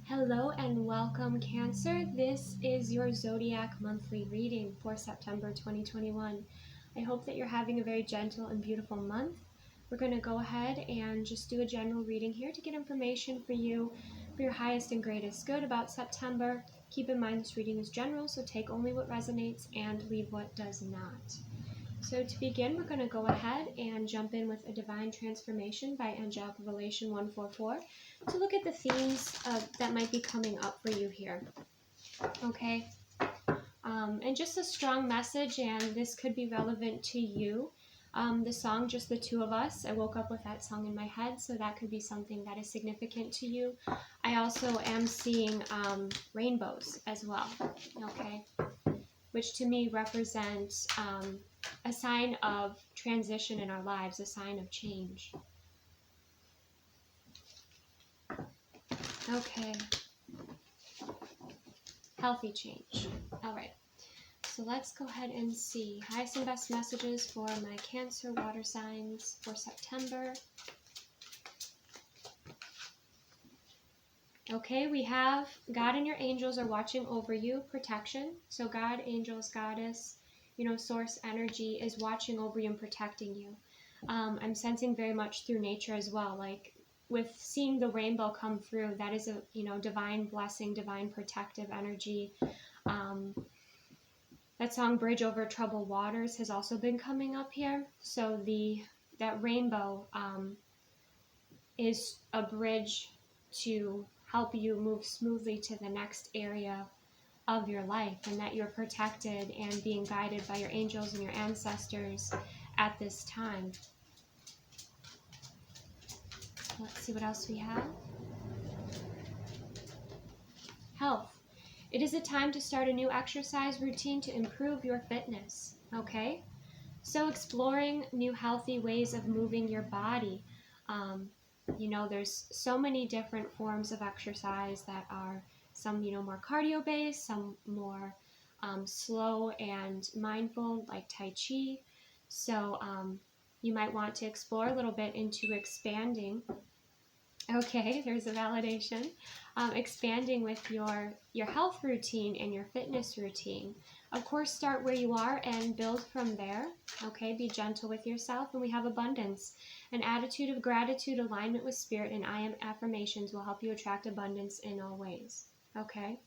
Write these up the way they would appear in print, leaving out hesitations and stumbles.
Hello and welcome, Cancer. This is your Zodiac monthly reading for September 2021. I hope that you're having a very gentle and beautiful month. We're going to go ahead and just do a general reading here to get information for you for your highest and greatest good about September. Keep in mind this reading is general, so take only what resonates and leave what does not. So to begin, we're going to go ahead and jump in with a Divine Transformation by Angelic Revelation 144 to look at the themes that might be coming up for you here. Okay, and just a strong message, and this could be relevant to you. The song, Just the Two of Us, I woke up with that song in my head, so that could be something that is significant to you. I also am seeing rainbows as well, okay, which to me represents a sign of transition in our lives, a sign of change. Okay. Healthy change. All right. So let's go ahead and see highest and best messages for my Cancer water signs for September. Okay, we have God and your angels are watching over you, protection. So God, angels, goddess, source energy is watching over you and protecting you. I'm sensing very much through nature as well, like with seeing the rainbow come through, that is a, divine blessing, divine protective energy. That song, Bridge Over Troubled Waters, has also been coming up here. So that rainbow is a bridge to help you move smoothly to the next area of your life, and that you're protected and being guided by your angels and your ancestors at this time. Let's see what else we have. Health. It is a time to start a new exercise routine to improve your fitness, okay? So exploring new healthy ways of moving your body. There's so many different forms of exercise that are some, more cardio based, some more slow and mindful, like Tai Chi. So you might want to explore a little bit into expanding. Okay, there's a validation. Expanding with your health routine and your fitness routine. Of course, start where you are and build from there. Okay, be gentle with yourself. And we have abundance. An attitude of gratitude, alignment with spirit, and I am affirmations will help you attract abundance in all ways. Okay,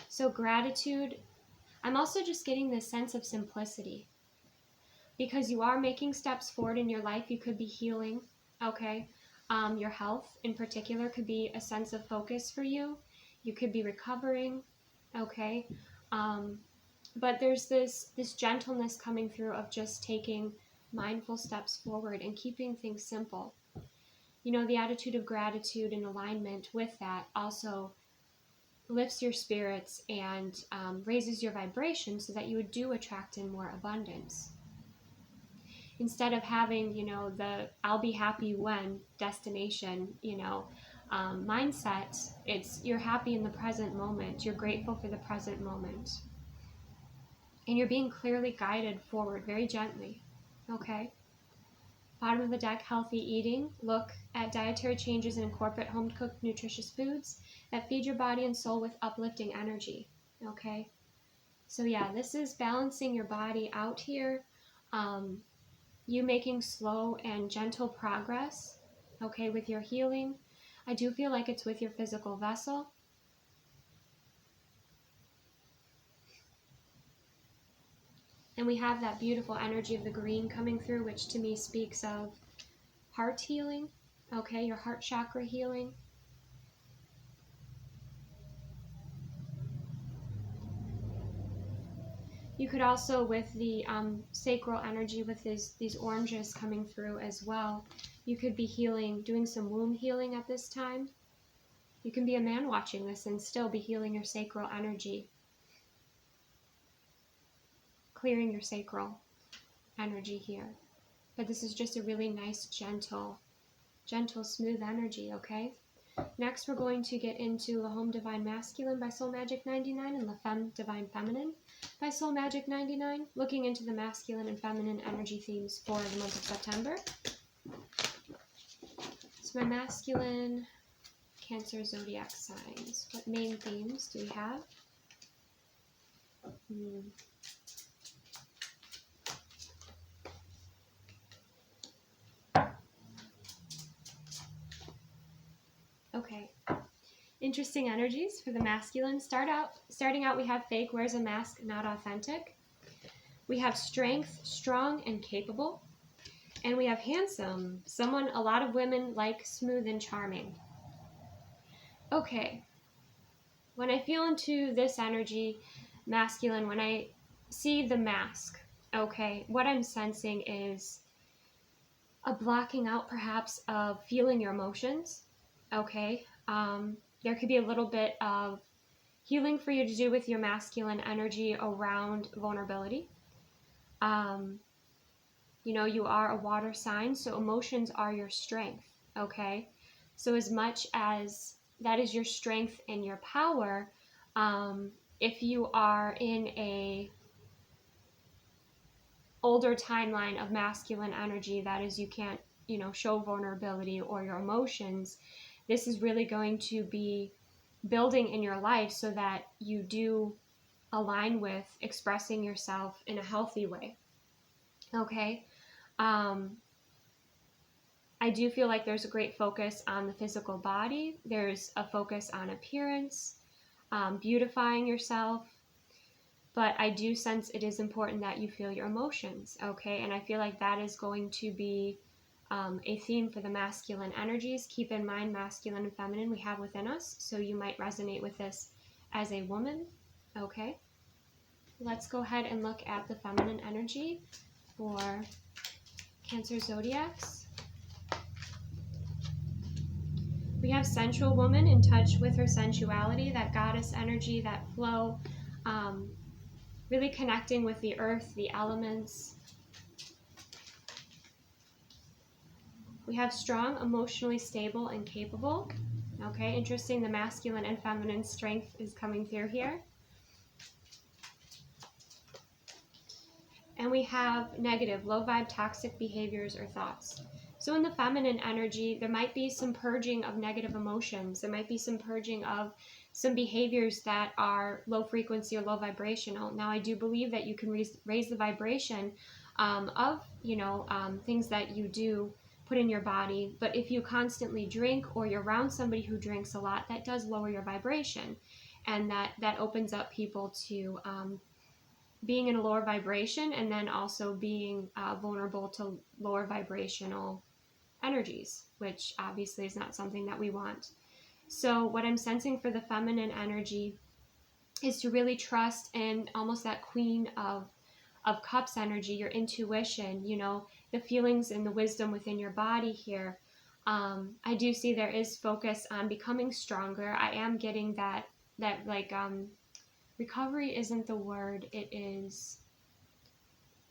so gratitude. I'm also just getting this sense of simplicity, because you are making steps forward in your life. You could be healing, okay? Your health in particular could be a sense of focus for you. You could be recovering, okay? But there's this gentleness coming through of just taking mindful steps forward and keeping things simple. The attitude of gratitude and alignment with that also lifts your spirits and raises your vibration so that you do attract in more abundance. Instead of having, the I'll be happy when destination, mindset, it's you're happy in the present moment. You're grateful for the present moment. And you're being clearly guided forward very gently. Okay? Bottom of the deck, healthy eating. Look at dietary changes and incorporate home-cooked nutritious foods that feed your body and soul with uplifting energy. Okay? So yeah, this is balancing your body out here. You making slow and gentle progress, okay, with your healing. I do feel like it's with your physical vessel. And we have that beautiful energy of the green coming through, which to me speaks of heart healing, okay, your heart chakra healing. You could also, with the sacral energy, with these oranges coming through as well, you could be healing, doing some womb healing at this time. You can be a man watching this and still be healing your sacral energy. Clearing your sacral energy here. But this is just a really nice, gentle, smooth energy, okay? Next, we're going to get into La Home Divine Masculine by Soul Magic 99 and La Femme Divine Feminine by Soul Magic 99, looking into the masculine and feminine energy themes for the month of September. So my masculine Cancer zodiac signs. What main themes do we have? Okay. Interesting energies for the masculine. Starting out, we have fake, wears a mask, not authentic. We have strength, strong and capable. And we have handsome, someone a lot of women like smooth and charming. Okay. When I feel into this energy, masculine, when I see the mask, okay, what I'm sensing is a blocking out perhaps of feeling your emotions, okay? There could be a little bit of healing for you to do with your masculine energy around vulnerability. You know, you are a water sign, so emotions are your strength, okay? So as much as that is your strength and your power, if you are in a older timeline of masculine energy, that is, you can't, you know, show vulnerability or your emotions, this is really going to be building in your life so that you do align with expressing yourself in a healthy way, okay? I do feel like there's a great focus on the physical body. There's a focus on appearance, beautifying yourself. But I do sense it is important that you feel your emotions, okay? And I feel like that is going to be a theme for the masculine energies. Keep in mind, masculine and feminine we have within us, so you might resonate with this as a woman, okay? Let's go ahead and look at the feminine energy for Cancer zodiacs. We have sensual woman in touch with her sensuality, that goddess energy, that flow, really connecting with the earth, the elements. We have strong, emotionally stable and capable. Okay, interesting, the masculine and feminine strength is coming through here. And we have negative, low vibe, toxic behaviors or thoughts. So in the feminine energy, there might be some purging of negative emotions. There might be some purging of some behaviors that are low frequency or low vibrational. Now, I do believe that you can raise the vibration of, things that you do put in your body. But if you constantly drink or you're around somebody who drinks a lot, that does lower your vibration. And that opens up people to being in a lower vibration, and then also being vulnerable to lower vibrational energies, which obviously is not something that we want. So what I'm sensing for the feminine energy is to really trust in almost that Queen of Cups energy, your intuition, the feelings and the wisdom within your body here. I do see there is focus on becoming stronger. I am getting that recovery isn't the word, it is,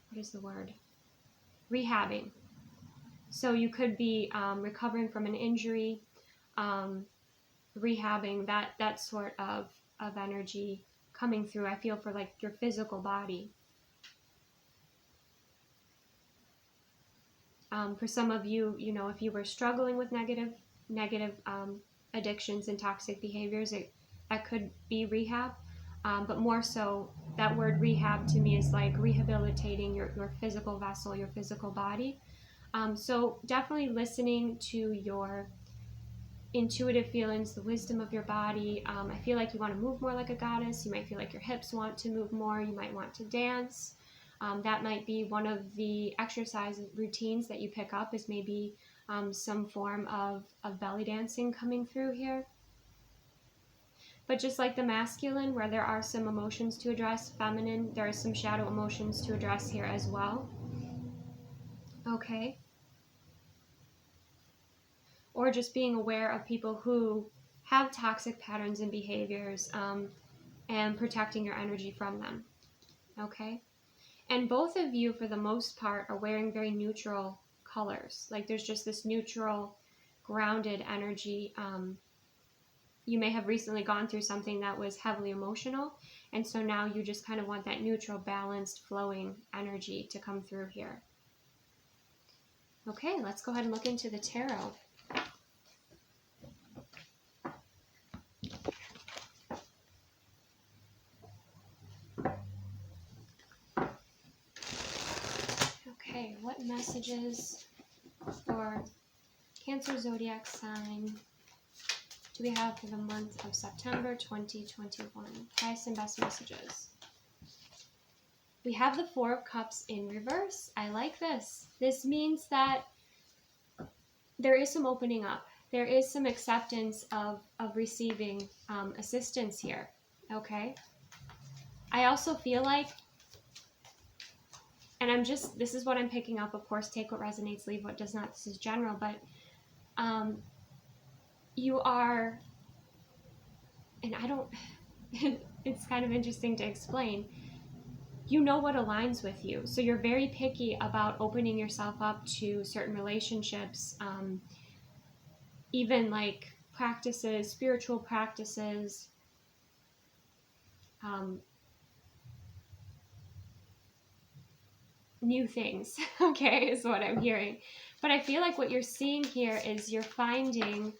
what is the word? Rehabbing. So you could be recovering from an injury, rehabbing, that sort of energy coming through, I feel, for like your physical body. For some of you, if you were struggling with negative addictions and toxic behaviors, that could be rehab. But more so, that word rehab to me is like rehabilitating your physical vessel, your physical body. So definitely listening to your intuitive feelings, the wisdom of your body. I feel like you want to move more like a goddess. You might feel like your hips want to move more. You might want to dance. That might be one of the exercise routines that you pick up, is maybe some form of belly dancing coming through here. But just like the masculine, where there are some emotions to address, feminine, there are some shadow emotions to address here as well. Okay. Or just being aware of people who have toxic patterns and behaviors, and protecting your energy from them. Okay. And both of you, for the most part, are wearing very neutral colors. Like there's just this neutral, grounded energy. You may have recently gone through something that was heavily emotional, and so now you just kind of want that neutral, balanced, flowing energy to come through here. Okay, let's go ahead and look into the tarot. what messages for Cancer zodiac sign do we have for the month of September 2021? Highest and best messages. We have the Four of Cups in reverse. I like this. This means that there is some opening up. There is some acceptance of receiving assistance here, okay? I also feel like, and this is what I'm picking up, of course, take what resonates, leave what does not. This is general, but you are, and I don't, it's kind of interesting to explain. You know what aligns with you. So you're very picky about opening yourself up to certain relationships, even like practices, spiritual practices, new things, okay, is what I'm hearing. But I feel like what you're seeing here is you're finding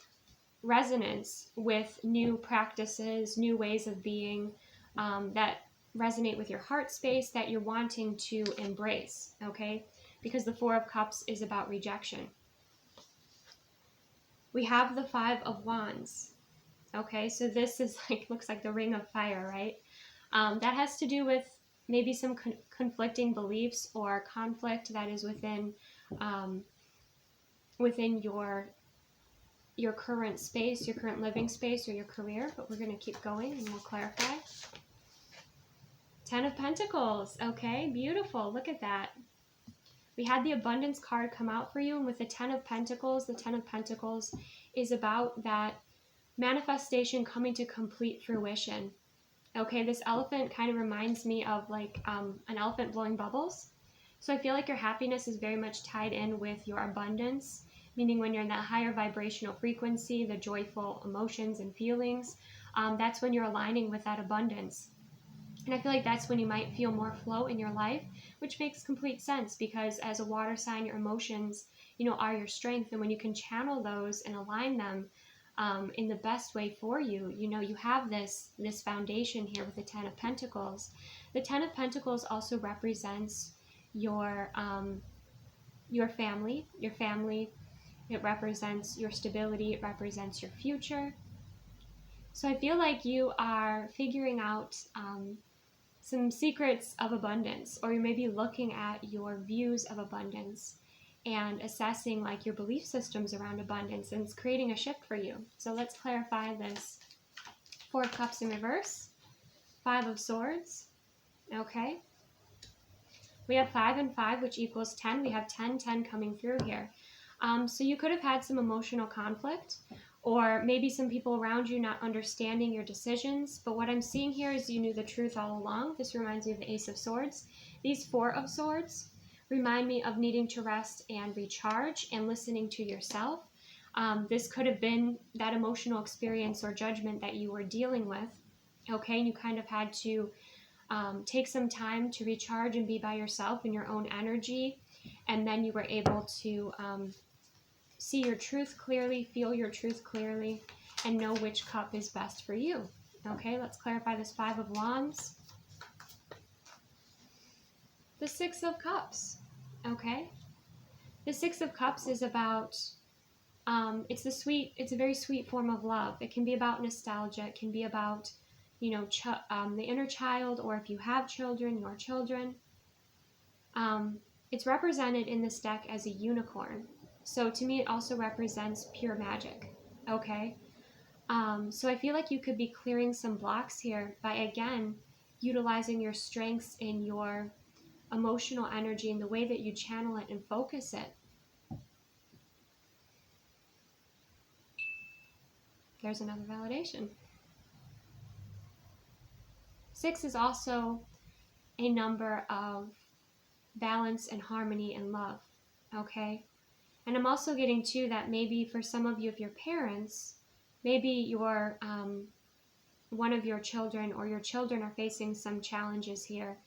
resonance with new practices, new ways of being that resonate with your heart space, that you're wanting to embrace, okay? Because the Four of Cups is about rejection. We have the Five of Wands, okay? So this is like, looks like the Ring of Fire, right? That has to do with maybe some conflicting beliefs or conflict that is within within your current space, your current living space, or your career. But we're going to keep going and we'll clarify. Ten of Pentacles. Okay, beautiful. Look at that. We had the Abundance card come out for you, and with the Ten of Pentacles is about that manifestation coming to complete fruition. Okay, this elephant kind of reminds me of like an elephant blowing bubbles. So I feel like your happiness is very much tied in with your abundance, meaning when you're in that higher vibrational frequency, the joyful emotions and feelings, that's when you're aligning with that abundance. And I feel like that's when you might feel more flow in your life, which makes complete sense because as a water sign, your emotions, you know, are your strength. And when you can channel those and align them in the best way for you, you know, you have this foundation here with the Ten of Pentacles. The Ten of Pentacles also represents your family. Your family, it represents your stability. It represents your future. So I feel like you are figuring out some secrets of abundance, or you may be looking at your views of abundance and assessing like your belief systems around abundance, and it's creating a shift for you. So let's clarify this. Four of Cups in reverse, Five of Swords, okay? We have 5 and 5, which equals 10. We have 10, 10 coming through here. So you could have had some emotional conflict, or maybe some people around you not understanding your decisions. But what I'm seeing here is you knew the truth all along. This reminds me of the Ace of Swords. These Four of Swords remind me of needing to rest and recharge and listening to yourself. This could have been that emotional experience or judgment that you were dealing with, okay? And you kind of had to take some time to recharge and be by yourself in your own energy. And then you were able to see your truth clearly, feel your truth clearly, and know which cup is best for you. Okay, let's clarify this Five of Wands. The Six of Cups. Okay, the Six of Cups is about, it's a very sweet form of love. It can be about nostalgia. It can be about, you know, the inner child, or if you have children, your children. It's represented in this deck as a unicorn. So to me, it also represents pure magic, okay? So I feel like you could be clearing some blocks here by, again, utilizing your strengths in your emotional energy and the way that you channel it and focus it. There's another validation. 6 is also a number of balance and harmony and love, okay? And I'm also getting to that maybe for some of you, if your parents, maybe your one of your children or your children are facing some challenges here,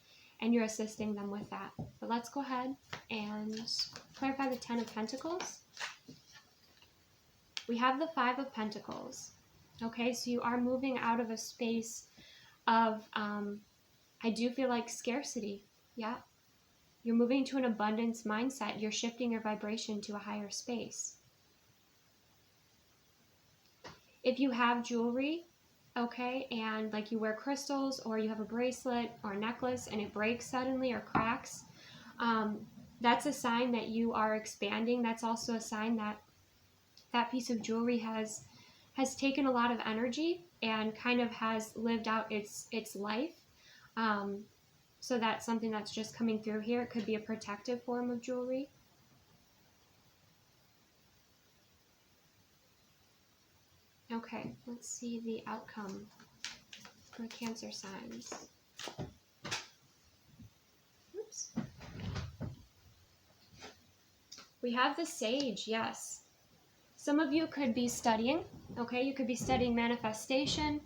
and you're assisting them with that. But let's go ahead and clarify the Ten of Pentacles. We have the Five of Pentacles. Okay, so you are moving out of a space of, I do feel like scarcity. Yeah. You're moving to an abundance mindset. You're shifting your vibration to a higher space. If you have jewelry, okay, and like you wear crystals, or you have a bracelet or a necklace and it breaks suddenly or cracks, that's a sign that you are expanding. That's also a sign that that piece of jewelry has taken a lot of energy and kind of has lived out its life. So that's something that's just coming through here. It could be a protective form of jewelry. Okay, let's see the outcome for Cancer signs. Oops. We have the Sage, yes. Some of you could be studying, okay? You could be studying manifestation.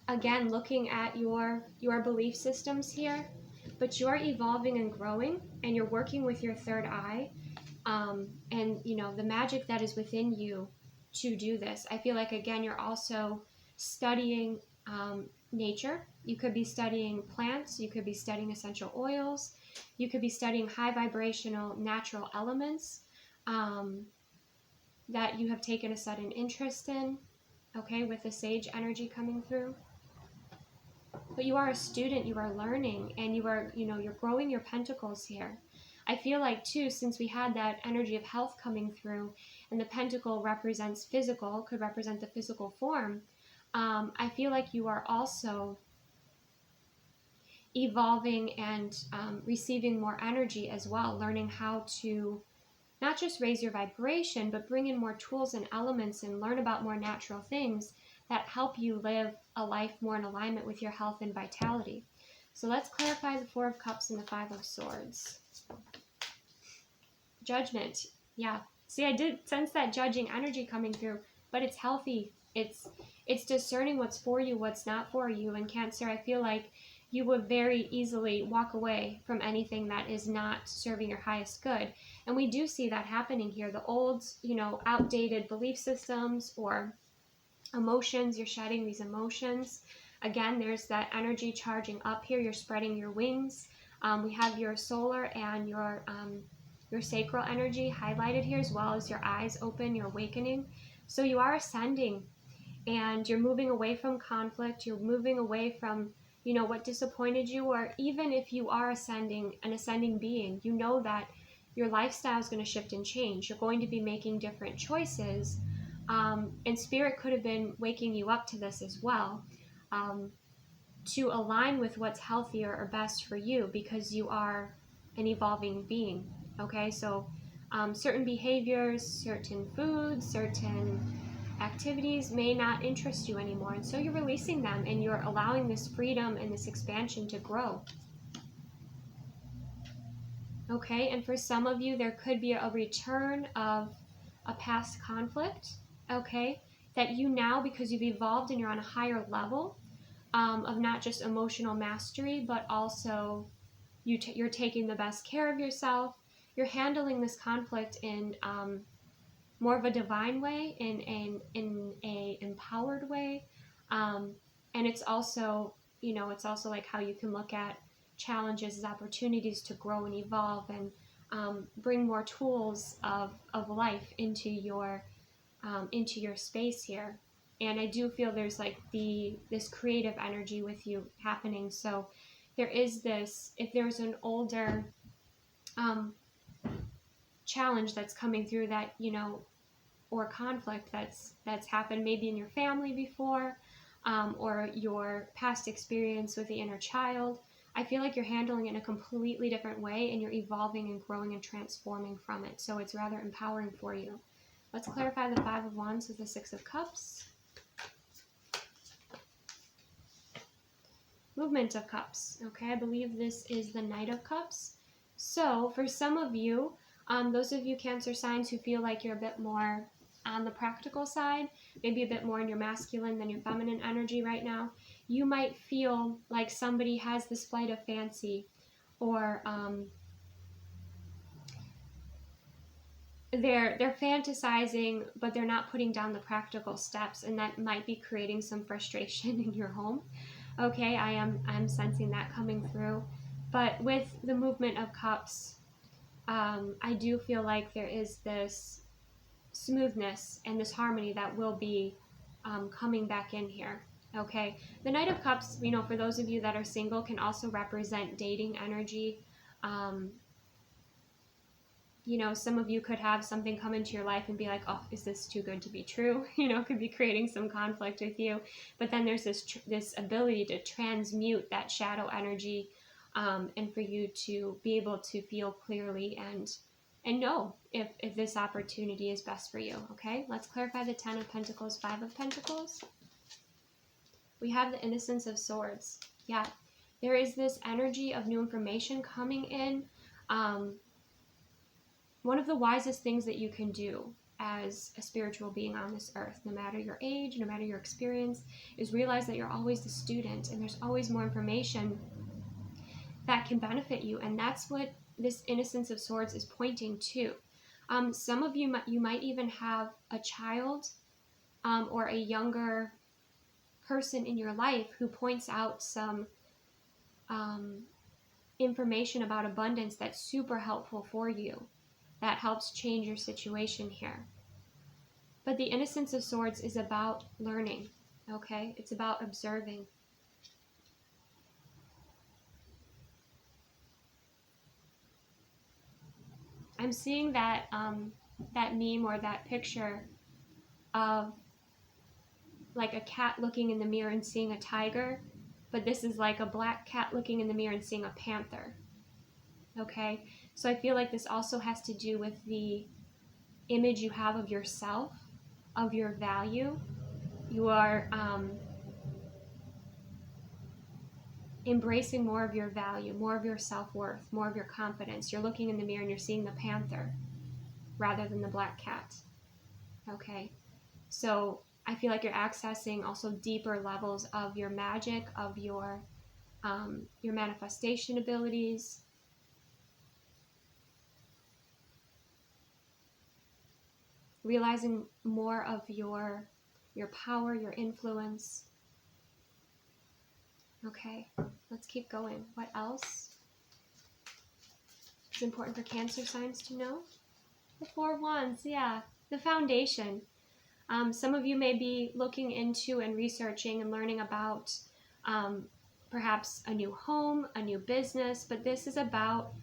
Again, looking at your belief systems here. But you're evolving and growing, and you're working with your third eye. And, you know, the magic that is within you to do this. I feel like, again, you're also studying nature. You could be studying plants. You could be studying essential oils. You could be studying high vibrational natural elements that you have taken a sudden interest in, okay, with the Sage energy coming through. But you are a student, you are learning, and you are, you know, you're growing your pentacles here. I feel like too, since we had that energy of health coming through, and the pentacle represents physical, could represent the physical form, I feel like you are also evolving and receiving more energy as well, learning how to not just raise your vibration, but bring in more tools and elements and learn about more natural things that help you live a life more in alignment with your health and vitality. So let's clarify the Four of Cups and the Five of Swords. Judgment. Yeah. See, I did sense that judging energy coming through, but it's healthy. It's discerning what's for you, what's not for you. And Cancer, I feel like you would very easily walk away from anything that is not serving your highest good. And we do see that happening here. The old, you know, outdated belief systems or emotions, you're shedding these emotions. Again, there's that energy charging up here. You're spreading your wings. We have your solar and your sacral energy highlighted here, as well as your eyes open, you're awakening. So you are ascending, and you're moving away from conflict. You're moving away from, you know, what disappointed you, or even if you are ascending, an ascending being, you know that your lifestyle is going to shift and change. You're going to be making different choices, and Spirit could have been waking you up to this as well, to align with what's healthier or best for you, because you are an evolving being. Okay, so certain behaviors, certain foods, certain activities may not interest you anymore, and so you're releasing them, and you're allowing this freedom and this expansion to grow. Okay, and for some of you, there could be a return of a past conflict, okay, that you now, because you've evolved and you're on a higher level of not just emotional mastery, but also you're taking the best care of yourself. You're handling this conflict in more of a divine way, in a empowered way, and it's also, you know, it's also like how you can look at challenges as opportunities to grow and evolve, and bring more tools of life into your space here. And I do feel there's like this creative energy with you happening. So there is this, if there's an older challenge that's coming through that, you know, or conflict that's happened maybe in your family before, or your past experience with the inner child, I feel like you're handling it in a completely different way, and you're evolving and growing and transforming from it. So it's rather empowering for you. Let's clarify the Five of Wands with the Six of Cups. Movement of Cups. Okay, I believe this is the Knight of Cups. So for some of you, those of you Cancer signs who feel like you're a bit more on the practical side, maybe a bit more in your masculine than your feminine energy right now, you might feel like somebody has this flight of fancy, or they're fantasizing, but they're not putting down the practical steps, and that might be creating some frustration in your home. Okay, I'm sensing that coming through. But with the Movement of Cups, I do feel like there is this smoothness and this harmony that will be coming back in here. Okay, the Knight of Cups, you know, for those of you that are single, can also represent dating energy. You know, some of you could have something come into your life and be like, oh, is this too good to be true? You know, could be creating some conflict with you. But then there's this ability to transmute that shadow energy, and for you to be able to feel clearly and know if this opportunity is best for you. Okay, let's clarify the 10 of Pentacles, 5 of Pentacles. We have the Innocence of Swords. Yeah, there is this energy of new information coming in. One of the wisest things that you can do as a spiritual being on this earth, no matter your age, no matter your experience, is realize that you're always the student and there's always more information that can benefit you. And that's what this Innocence of Swords is pointing to. Some of you might even have a child or a younger person in your life who points out some information about abundance that's super helpful for you, that helps change your situation here. But the Innocence of Swords is about learning, okay? It's about observing. I'm seeing that that meme or that picture of like a cat looking in the mirror and seeing a tiger, but this is like a black cat looking in the mirror and seeing a panther. Okay, so I feel like this also has to do with the image you have of yourself, of your value. You are embracing more of your value, more of your self-worth, more of your confidence. You're looking in the mirror and you're seeing the panther rather than the black cat. Okay, so I feel like you're accessing also deeper levels of your magic, of your manifestation abilities. Realizing more of your power, your influence. Okay, let's keep going. What else is important for Cancer signs to know? The 4 of Wands, yeah, the foundation. Some of you may be looking into and researching and learning about perhaps a new home, a new business, but this is about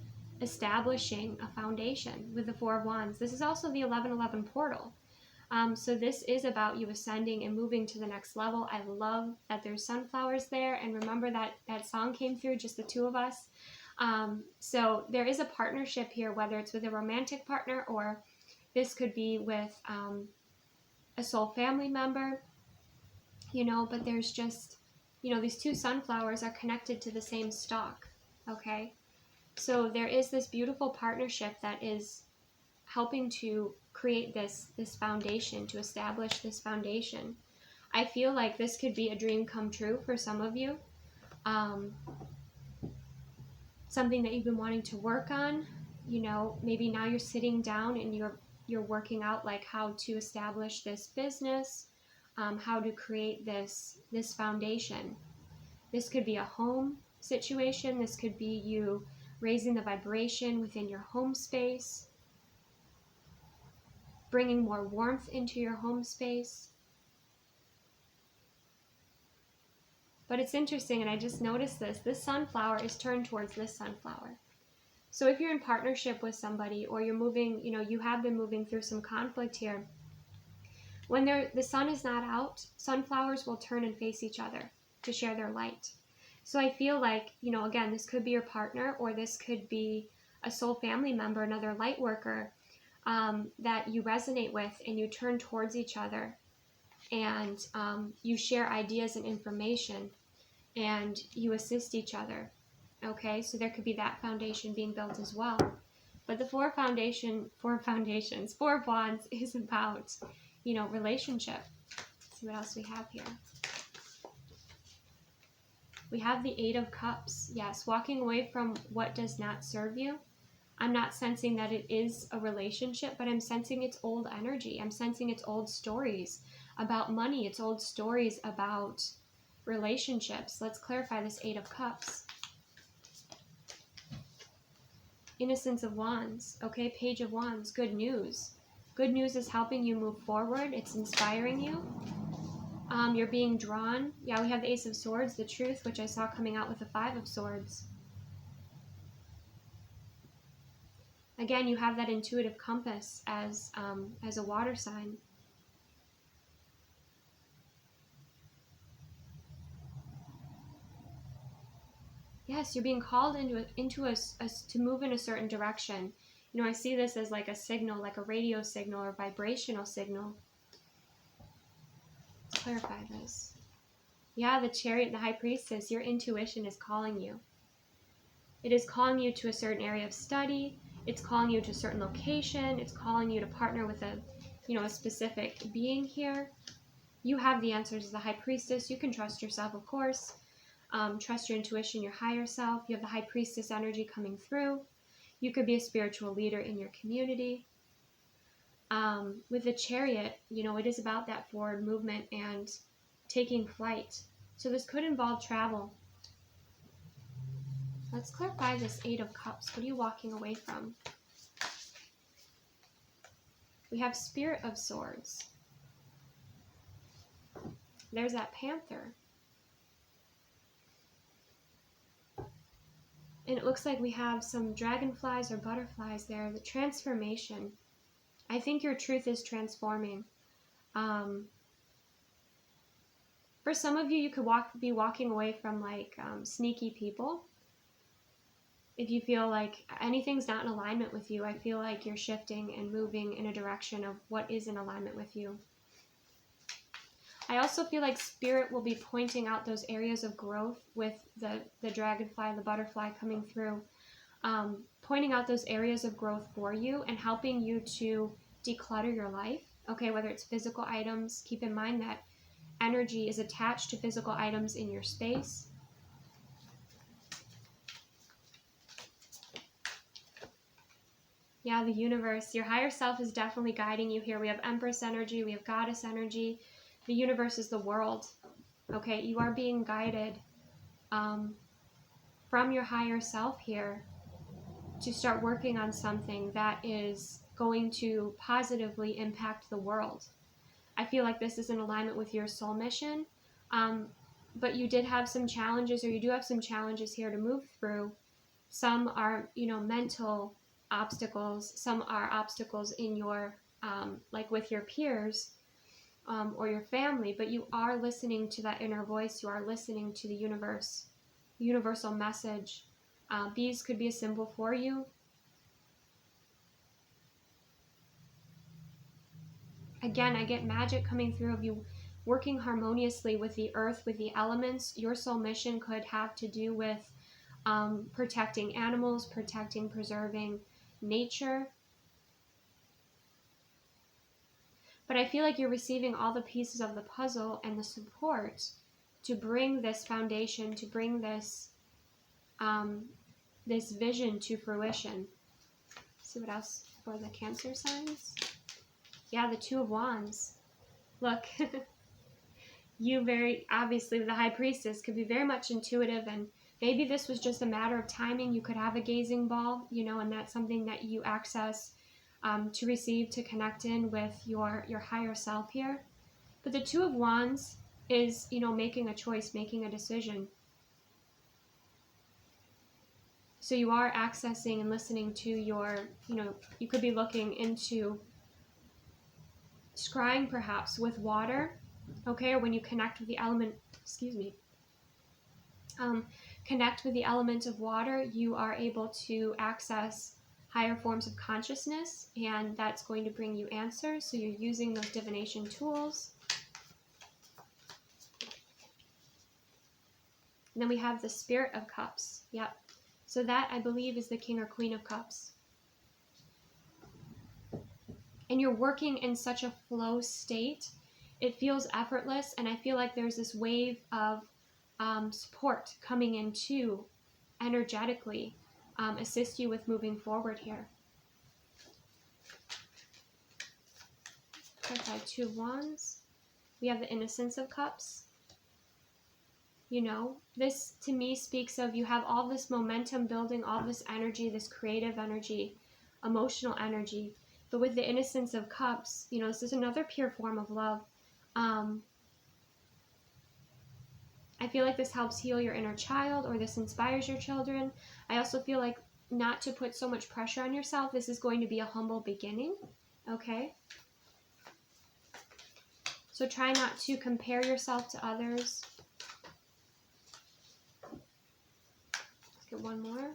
establishing a foundation with the 4 of Wands. This is also the 1111 portal. So this is about you ascending and moving to the next level. I love that there's sunflowers there, and remember that that song came through, just the 2 of us. So there is a partnership here, whether it's with a romantic partner or this could be with a soul family member, you know, but there's just, you know, these 2 sunflowers are connected to the same stalk, okay? So there is this beautiful partnership that is helping to create this foundation, to establish this foundation. I feel like this could be a dream come true for some of you. Something that you've been wanting to work on, you know, maybe now you're sitting down and you're working out like how to establish this business, how to create this foundation. This could be a home situation. This could be you raising the vibration within your home space, bringing more warmth into your home space. But it's interesting, and I just noticed this sunflower is turned towards this sunflower. So if you're in partnership with somebody, or you're moving, you know, you have been moving through some conflict here, when the sun is not out, sunflowers will turn and face each other to share their light. So I feel like, you know, again, this could be your partner, or this could be a soul family member, another light worker that you resonate with, and you turn towards each other, and you share ideas and information, and you assist each other. Okay, so there could be that foundation being built as well. But the 4 of Wands is about, you know, relationship. Let's see what else we have here. We have the 8 of Cups. Yes, walking away from what does not serve you. I'm not sensing that it is a relationship, but I'm sensing it's old energy. I'm sensing it's old stories about money. It's old stories about relationships. Let's clarify this 8 of Cups. Innocence of Wands, okay? Page of Wands, good news. Good news is helping you move forward. It's inspiring you. You're being drawn. Yeah, we have the Ace of Swords, the Truth, which I saw coming out with the Five of Swords. Again, you have that intuitive compass as a water sign. Yes, you're being called to move in a certain direction. You know, I see this as like a signal, like a radio signal or vibrational signal. Let's clarify this. Yeah, the Chariot and the High Priestess, your intuition is calling you. It is calling you to a certain area of study. It's calling you to a certain location. It's calling you to partner with a specific being here. You have the answers as the High Priestess. You can trust yourself, of course. Trust your intuition, your higher self. You have the High Priestess energy coming through. You could be a spiritual leader in your community. With the Chariot, it is about that forward movement and taking flight. So this could involve travel. Let's clarify this Eight of Cups. What are you walking away from? We have Spirit of Swords. There's that Panther. And it looks like we have some dragonflies or butterflies there. The transformation. I think your truth is transforming. For some of you, you could be walking away from sneaky people. If you feel like anything's not in alignment with you, I feel like you're shifting and moving in a direction of what is in alignment with you. I also feel like Spirit will be pointing out those areas of growth with the dragonfly and the butterfly coming through, pointing out those areas of growth for you and helping you to declutter your life. Okay, whether it's physical items, keep in mind that energy is attached to physical items in your space. Yeah, the universe, your higher self is definitely guiding you here. We have Empress energy, we have Goddess energy. The universe is the world. Okay, you are being guided from your higher self here to start working on something that is going to positively impact the world. I feel like this is in alignment with your soul mission, but you did have some challenges, or you do have some challenges here to move through. Some are, mental obstacles. Some are obstacles in your, with your peers or your family, but you are listening to that inner voice. You are listening to the universal message. Bees could be a symbol for you. Again, I get magic coming through of you working harmoniously with the earth, with the elements. Your soul mission could have to do with protecting animals, preserving nature. But I feel like you're receiving all the pieces of the puzzle and the support to bring this foundation, to bring this this vision to fruition. Let's see what else for the Cancer signs. Yeah, the Two of Wands. Look, you very obviously with the High Priestess could be very much intuitive, and maybe this was just a matter of timing. You could have a gazing ball, and that's something that you access to receive, to connect in with your higher self here. But the Two of Wands is, making a choice, making a decision. So you are accessing and listening to your, you could be looking into scrying perhaps with water, okay, or when you connect with the element, connect with the element of water, you are able to access higher forms of consciousness, and that's going to bring you answers. So you're using those divination tools. And then we have the Spirit of Cups. Yep. So that, I believe, is the King or Queen of Cups. And you're working in such a flow state. It feels effortless, and I feel like there's this wave of support coming in to energetically assist you with moving forward here. Okay, Two of Wands. We have the Innocence of Cups. You know, this to me speaks of you have all this momentum building, all this energy, this creative energy, emotional energy. But with the Innocence of Cups, you know, this is another pure form of love. I feel like this helps heal your inner child, or this inspires your children. I also feel like not to put so much pressure on yourself. This is going to be a humble beginning, okay? So try not to compare yourself to others. Let's get one more.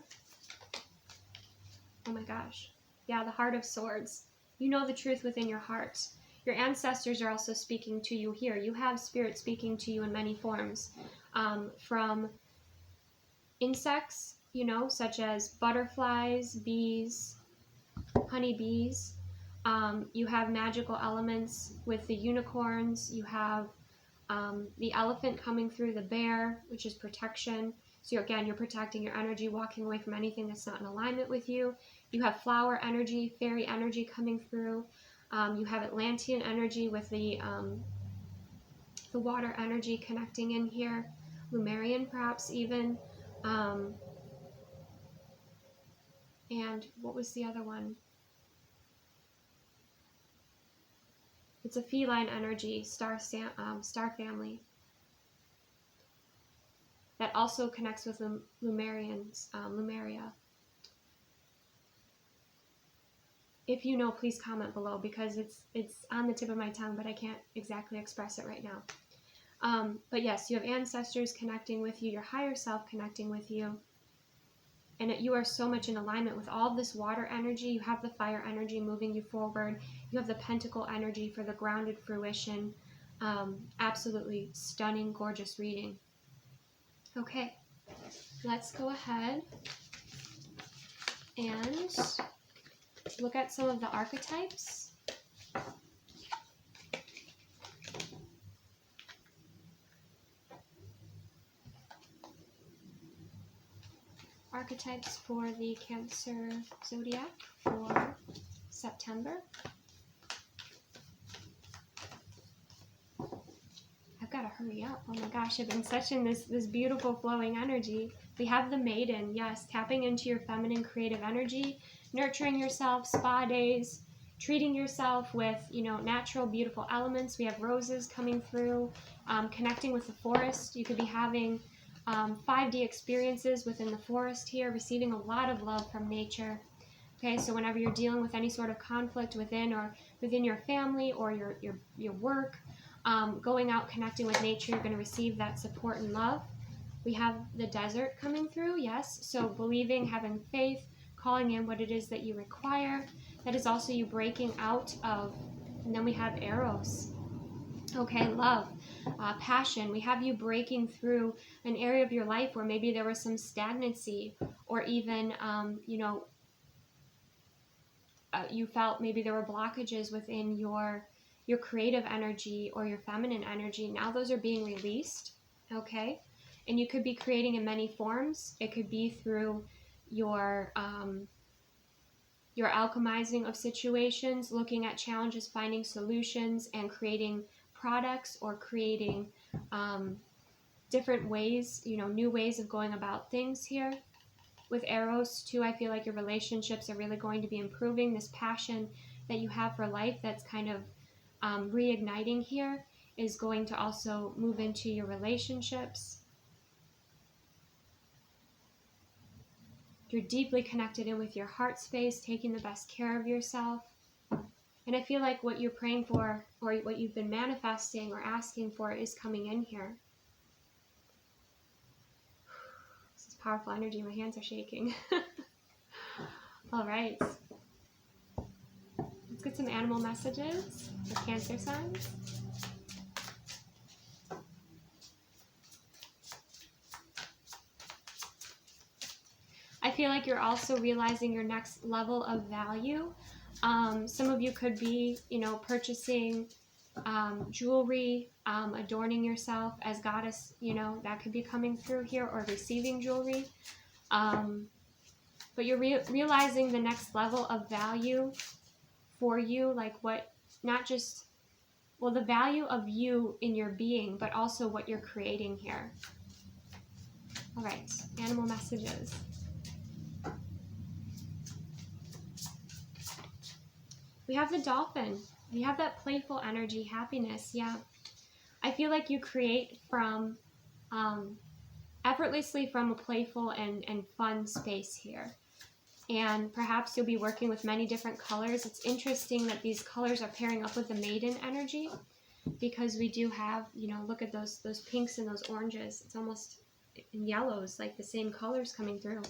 Oh my gosh. Yeah, the Heart of Swords. You know the truth within your heart. Your ancestors are also speaking to you here. You have spirit speaking to you in many forms. From insects, you know, such as butterflies, bees, honeybees. You have magical elements with the unicorns. You have the elephant coming through, the bear, which is protection. So again, you're protecting your energy, walking away from anything that's not in alignment with you. You have flower energy, fairy energy coming through. You have Atlantean energy with the water energy connecting in here. Lemurian perhaps even. And what was the other one? It's a feline energy, star family. That also connects with Lemurians, Lemuria. If you know, please comment below, because it's on the tip of my tongue, but I can't exactly express it right now. But yes, you have ancestors connecting with you, your higher self connecting with you. And you are so much in alignment with all this water energy. You have the fire energy moving you forward. You have the pentacle energy for the grounded fruition. Absolutely stunning, gorgeous reading. Okay, let's go ahead and look at some of the archetypes. Archetypes for the Cancer zodiac for September. I've got to hurry up. Oh my gosh, I've been such in this beautiful flowing energy. We have the Maiden, yes, tapping into your feminine creative energy, nurturing yourself, spa days, treating yourself with, you know, natural, beautiful elements. We have roses coming through, connecting with the forest. You could be having 5D experiences within the forest here, receiving a lot of love from nature. Okay, so whenever you're dealing with any sort of conflict within your family or your work, going out, connecting with nature, you're going to receive that support and love. We have the desert coming through, yes, so believing, having faith, calling in what it is that you require. That is also you breaking out of, and then we have Eros. Okay, love, passion. We have you breaking through an area of your life where maybe there was some stagnancy, or even, you know, you felt maybe there were blockages within your creative energy or your feminine energy. Now those are being released, okay? And you could be creating in many forms. It could be through your alchemizing of situations, looking at challenges, finding solutions, and creating products, or creating different ways, you know, new ways of going about things here. With Eros too, I feel like your relationships are really going to be improving. This passion that you have for life that's kind of reigniting here is going to also move into your relationships. You're deeply connected in with your heart space, taking the best care of yourself. And I feel like what you're praying for, or what you've been manifesting or asking for, is coming in here. This is powerful energy. My hands are shaking. All right. Let's get some animal messages for Cancer signs. I feel like you're also realizing your next level of value. Some of you could be, you know, purchasing jewelry, adorning yourself as goddess, you know, that could be coming through here, or receiving jewelry. But you're realizing the next level of value for you, like what, not just, well, the value of you in your being, but also what you're creating here. All right, animal messages. We have the dolphin. We have that playful energy, happiness. Yeah. I feel like you create from, effortlessly from a playful and fun space here. And perhaps you'll be working with many different colors. It's interesting that these colors are pairing up with the maiden energy, because we do have, you know, look at those pinks and those oranges. It's almost in yellows, like the same colors coming through.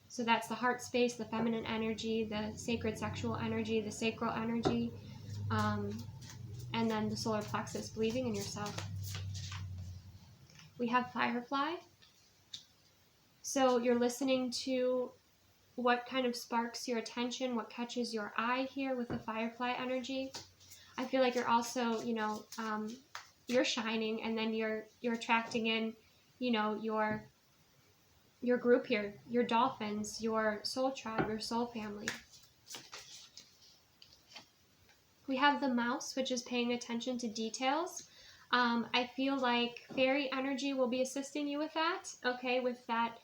So that's the heart space, the feminine energy, the sacred sexual energy, the sacral energy, and then the solar plexus, believing in yourself. We have firefly. So you're listening to what kind of sparks your attention, what catches your eye here with the firefly energy. I feel like you're also, you know, you're shining, and then you're attracting in, you know, your group here, your dolphins, your soul tribe, your soul family. We have the mouse, which is paying attention to details. I feel like fairy energy will be assisting you with that, okay, with that,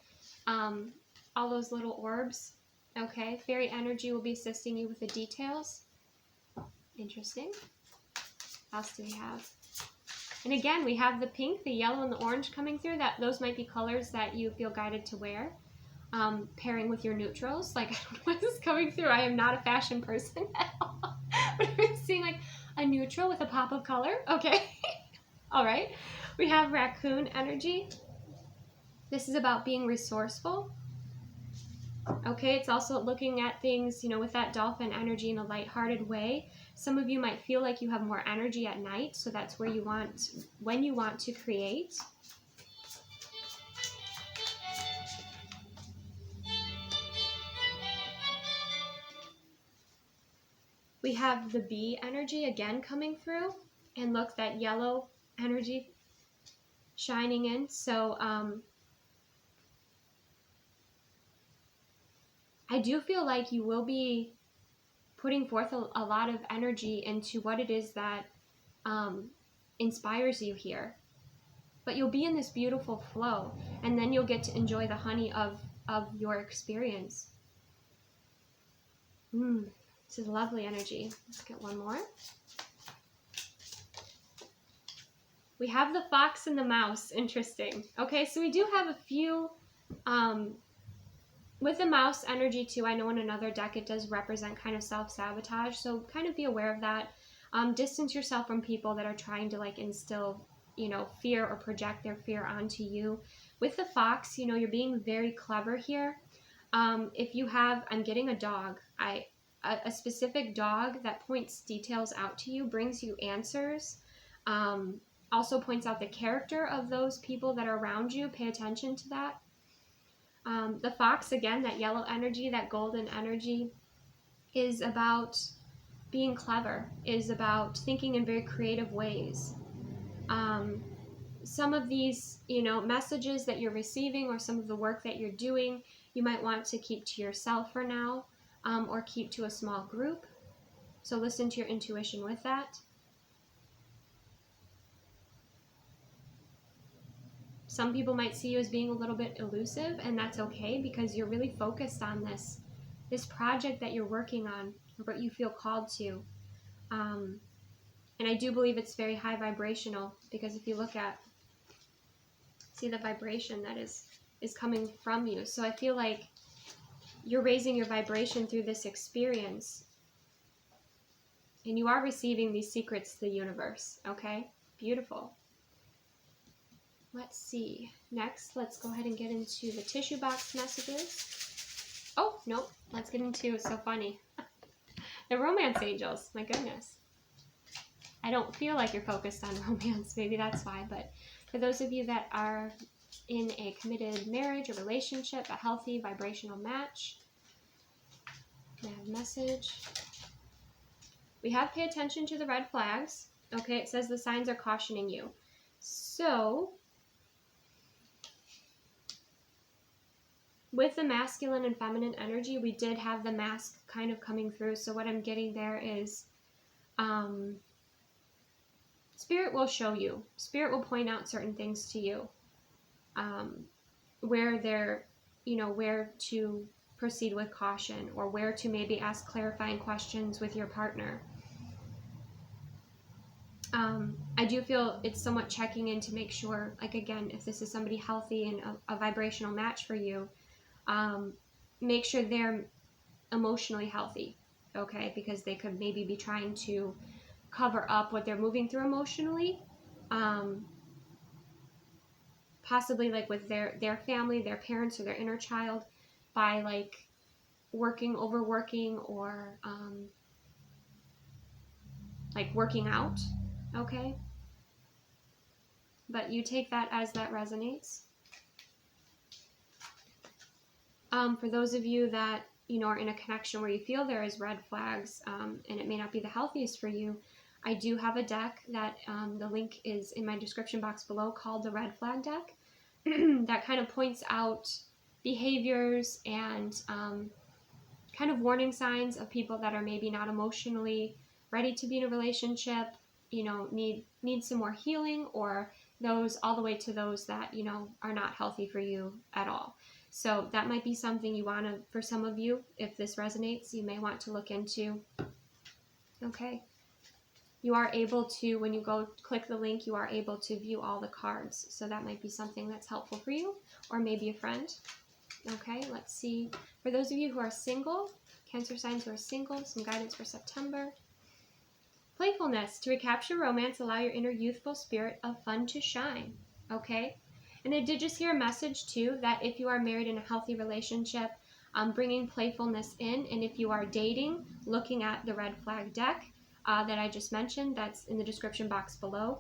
all those little orbs, okay? Fairy energy will be assisting you with the details. Interesting. What else do we have? And again, we have the pink, the yellow, and the orange coming through. Those might be colors that you feel guided to wear. Pairing with your neutrals. Like, I don't know what is coming through. I am not a fashion person at all. But I'm seeing like a neutral with a pop of color. Okay. All right. We have raccoon energy. This is about being resourceful. Okay, it's also looking at things, you know, with that dolphin energy in a lighthearted way. Some of you might feel like you have more energy at night, so that's where you want, when you want to create. We have the bee energy again coming through, and look, that yellow energy shining in. So I do feel like you will be putting forth a lot of energy into what it is that inspires you here. But you'll be in this beautiful flow, and then you'll get to enjoy the honey of your experience. This is lovely energy. Let's get one more. We have the fox and the mouse. Interesting. Okay, so we do have a few, with the mouse energy too, I know in another deck it does represent kind of self-sabotage, so kind of be aware of that. Distance yourself from people that are trying to like instill, you know, fear or project their fear onto you. With the fox, you know, you're being very clever here. If you have, I'm getting a dog, a specific dog that points details out to you, brings you answers, also points out the character of those people that are around you. Pay attention to that. The fox, again, that yellow energy, that golden energy, is about being clever, is about thinking in very creative ways. Some of these, you know, messages that you're receiving or some of the work that you're doing, you might want to keep to yourself for now, or keep to a small group. So listen to your intuition with that. Some people might see you as being a little bit elusive, and that's okay, because you're really focused on this project that you're working on, or what you feel called to. And I do believe it's very high vibrational, because if you look at, see the vibration that is coming from you. So I feel like you're raising your vibration through this experience, and you are receiving these secrets to the universe. Okay, beautiful. Let's see. Next, let's go ahead and get into the tissue box messages. Oh, nope. Let's get into, it's so funny, the romance angels. My goodness. I don't feel like you're focused on romance. Maybe that's why. But for those of you that are in a committed marriage or relationship, a healthy vibrational match, we have a message. We have pay attention to the red flags. Okay, it says the signs are cautioning you. So with the masculine and feminine energy, we did have the mask kind of coming through. So what I'm getting there is Spirit will show you. Spirit will point out certain things to you. where they're, where to proceed with caution, or where to maybe ask clarifying questions with your partner. I do feel it's somewhat checking in to make sure, like, again, if this is somebody healthy and a vibrational match for you, make sure they're emotionally healthy, okay? Because they could maybe be trying to cover up what they're moving through emotionally, possibly like with their family, their parents, or their inner child, by like overworking, or like working out, okay? But you take that as that resonates. For those of you that, are in a connection where you feel there is red flags, and it may not be the healthiest for you, I do have a deck that the link is in my description box below, called the Red Flag Deck, that kind of points out behaviors and kind of warning signs of people that are maybe not emotionally ready to be in a relationship, need some more healing, or those all the way to those that, are not healthy for you at all. So that might be something you want to, for some of you, if this resonates, you may want to look into. Okay. You are able to, when you go click the link, you are able to view all the cards. So that might be something that's helpful for you, or maybe a friend. Okay, let's see. For those of you who are single, Cancer signs who are single, some guidance for September. Playfulness. To recapture romance, allow your inner youthful spirit of fun to shine. Okay? And I did just hear a message too, that if you are married in a healthy relationship, bringing playfulness in. And if you are dating, looking at the red flag deck that I just mentioned, that's in the description box below,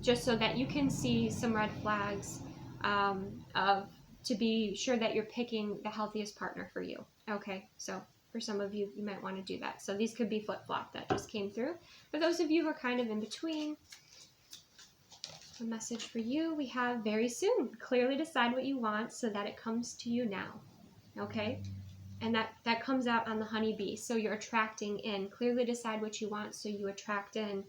just so that you can see some red flags to be sure that you're picking the healthiest partner for you. Okay, so for some of you, you might want to do that. So these could be flip-flop that just came through. For those of you who are kind of in between, a message for you, we have very soon. Clearly decide what you want so that it comes to you now. Okay? And that comes out on the honeybee. So you're attracting in. Clearly decide what you want so you attract in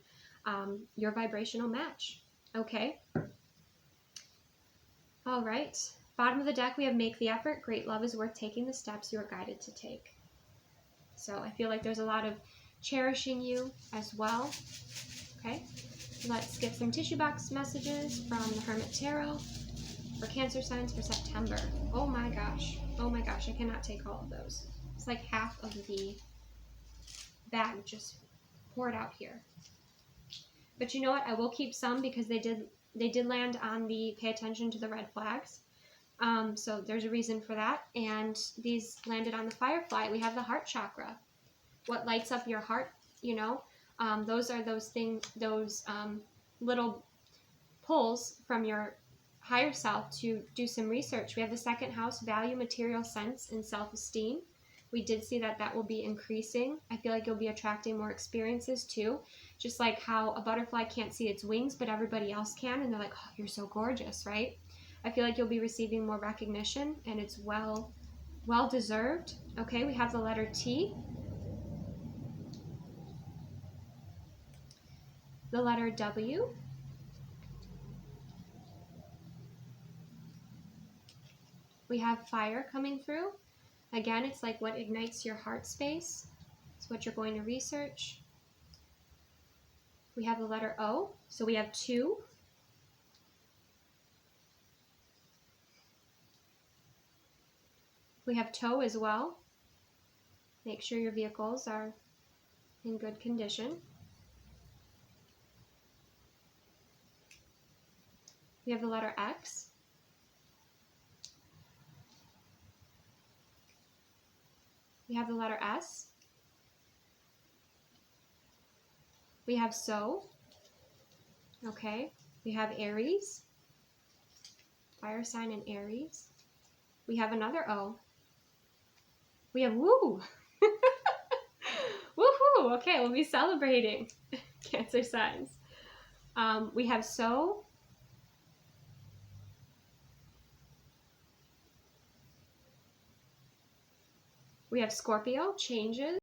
your vibrational match. Okay? All right. Bottom of the deck, we have make the effort. Great love is worth taking the steps you are guided to take. So I feel like there's a lot of cherishing you as well. Okay. Let's get some tissue box messages from the Hermit Tarot for Cancer signs for September. Oh my gosh. Oh my gosh. I cannot take all of those. It's like half of the bag just poured out here. But you know what? I will keep some because they did land on the pay attention to the red flags. So there's a reason for that. And these landed on the Firefly. We have the heart chakra. What lights up your heart, those are those things, those little pulls from your higher self to do some research. We have the second house, value, material sense, and self-esteem. We did see that will be increasing. I feel like you'll be attracting more experiences too. Just like how a butterfly can't see its wings, but everybody else can. And they're like, oh, you're so gorgeous, right? I feel like you'll be receiving more recognition, and it's well deserved. Okay, we have the letter T. The letter W. We have fire coming through. Again, it's like what ignites your heart space. It's what you're going to research. We have the letter O. So we have 2. We have tow as well. Make sure your vehicles are in good condition. We have the letter X. We have the letter S. We have so. Okay. We have Aries. Fire sign in Aries. We have another O. We have woo. Woohoo. Okay, we'll be celebrating Cancer signs. We have so. We have Scorpio, changes.